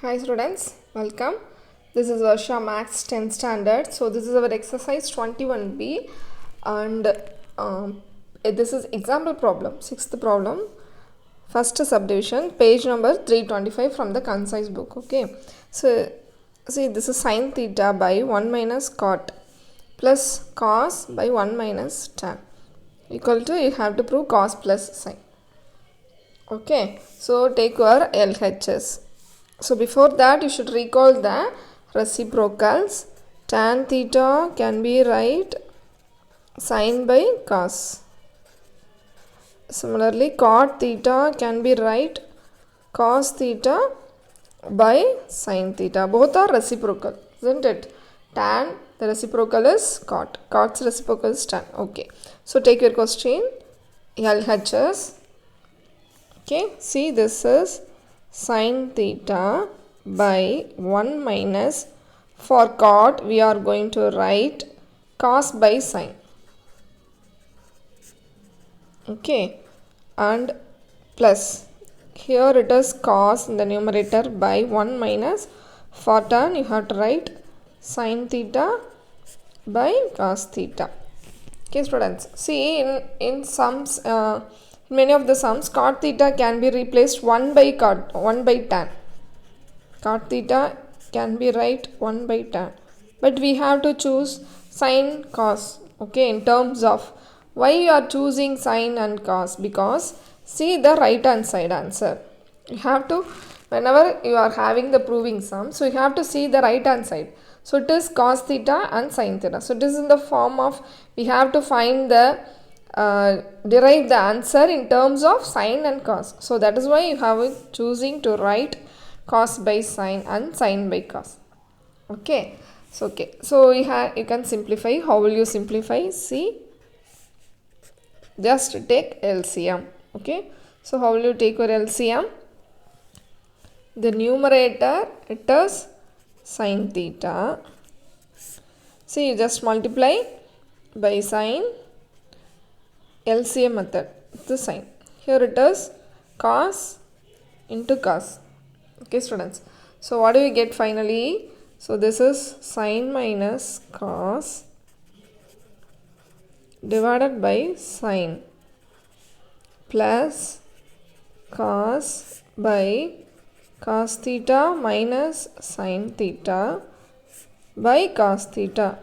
Hi students, welcome. This is Varsha Max 10th standard. So this is our exercise 21B and this is example problem, 6th problem, first subdivision, page number 325 from the concise book. Okay. So see, this is sin theta by 1 minus cot plus cos by 1 minus tan equal to, you have to prove cos plus sin. Okay. So take your LHS. So before that you should recall the reciprocals. Tan theta can be write sin by cos. Similarly cot theta can be write cos theta by sin theta. Both are reciprocal, isn't it? Tan, the reciprocal is cot. Cot's reciprocal is tan. Okay. So take your question. LHS. Okay. See, this is sin theta by 1 minus, for cot we are going to write cos by sin. Okay, and plus, here it is cos in the numerator by 1 minus, for tan you have to write sin theta by cos theta. Okay students, see in sums, many of the sums, cot theta can be replaced 1 by tan. Cot theta can be write 1 by tan. But we have to choose sin cos. Okay, in terms of why you are choosing sin and cos, because see the right hand side answer. You have to, whenever you are having the proving sum, so you have to see the right hand side. So it is cos theta and sin theta. So it is in the form of, we have to find the derive the answer in terms of sin and cos. So that is why you have choosing to write cos by sin and sin by cos. Okay. So you can simplify. How will you simplify? See, just take LCM. Okay. So how will you take your LCM? The numerator, it is sin theta. See, you just multiply by sin. LCM method, the sign. Here it is cos into cos. Okay students. So what do we get finally? So this is sin minus cos divided by sin plus cos by cos theta minus sin theta by cos theta.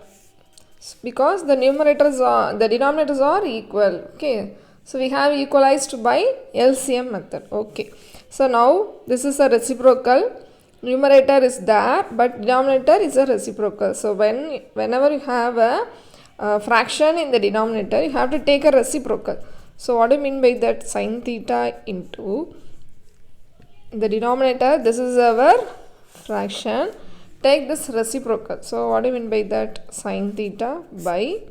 Because the numerators are, the denominators are equal. Okay, so we have equalized by LCM method. Okay, so now this is a reciprocal. Numerator is there, but denominator is a reciprocal. So whenever you have a fraction in the denominator, you have to take a reciprocal. So what do you mean by that? Sin theta into the denominator, this is our fraction, take this reciprocal. So what do you mean by that? Sin theta by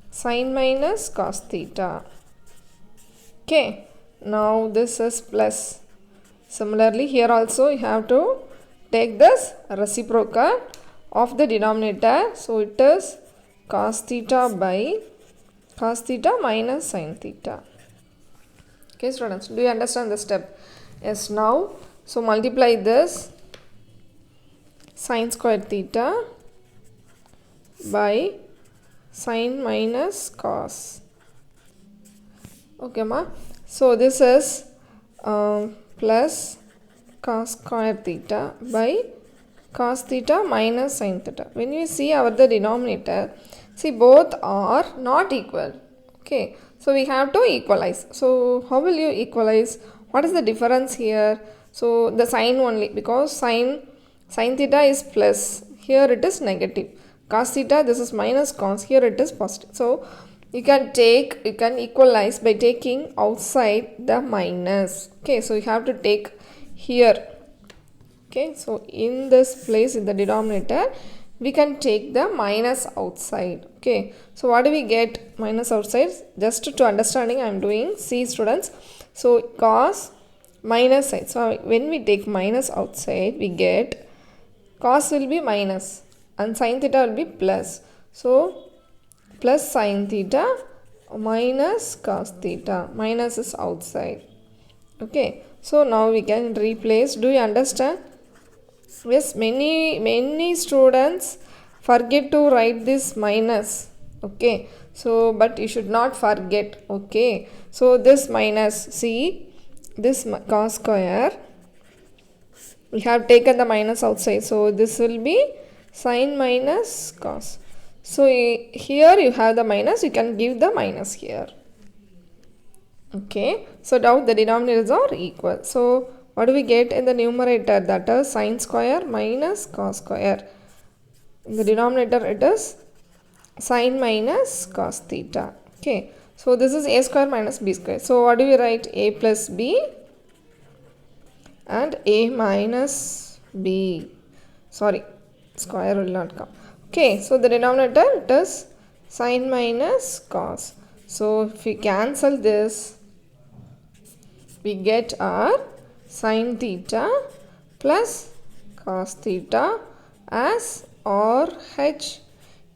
sin minus cos theta. Okay, now this is plus. Similarly here also you have to take this reciprocal of the denominator. So it is cos theta by cos theta minus sin theta. Okay students, do you understand the step? Yes, now so multiply this sin square theta by sin minus cos. Okay ma. So this is plus cos square theta by cos theta minus sin theta. When you see the denominator, see both are not equal. Okay, so we have to equalize. So how will you equalize? What is the difference here? So the sign only, because sin theta is plus, here it is negative. Cos theta, this is minus cos, here it is positive. So you can equalize by taking outside the minus. Okay, so you have to take here. Okay, so in this place in the denominator, we can take the minus outside. Okay, so what do we get minus outside? Just to understanding I am doing. See students, so cos minus sin. So when we take minus outside, we get cos will be minus and sin theta will be plus. So plus sin theta minus cos theta. Minus is outside. Okay, so now we can replace. Do you understand? Yes, many students forget to write this minus. Okay, so but you should not forget. Okay, so this minus, see this cos square, we have taken the minus outside, so this will be sine minus cos. So here you have the minus, you can give the minus here. Okay, so now the denominators are equal. So what do we get in the numerator? That is sine square minus cos square. In the denominator it is sine minus cos theta. Okay, so this is a square minus b square. So what do we write? A plus b and a minus b. Sorry, square will not come. Okay, so the denominator it is sine minus cos. So if we cancel this, we get our sine theta plus cos theta as RH.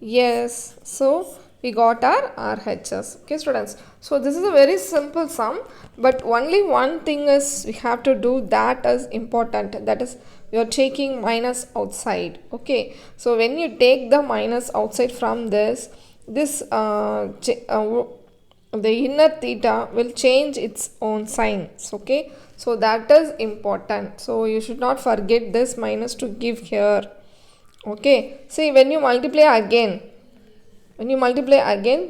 Yes, so we got our RHS. Okay, students. So this is a very simple sum, but only one thing is we have to do that is important. That is, we are taking minus outside. Okay, so when you take the minus outside from this, the inner theta will change its own signs. Okay, so that is important. So you should not forget this minus to give here. Okay, see when you multiply again,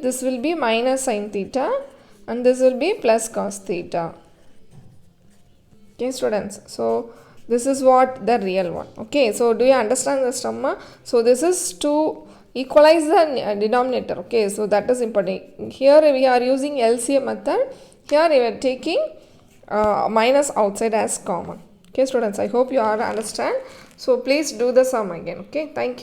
this will be minus sine theta and this will be plus cos theta. Okay, students, so this is what the real one. Okay, so do you understand the summa? So this is to equalize the denominator. Okay, so that is important. Here we are using LCM method. Here we are taking minus outside as common. Okay, students, I hope you all understand. So please do the sum again. Okay, thank you.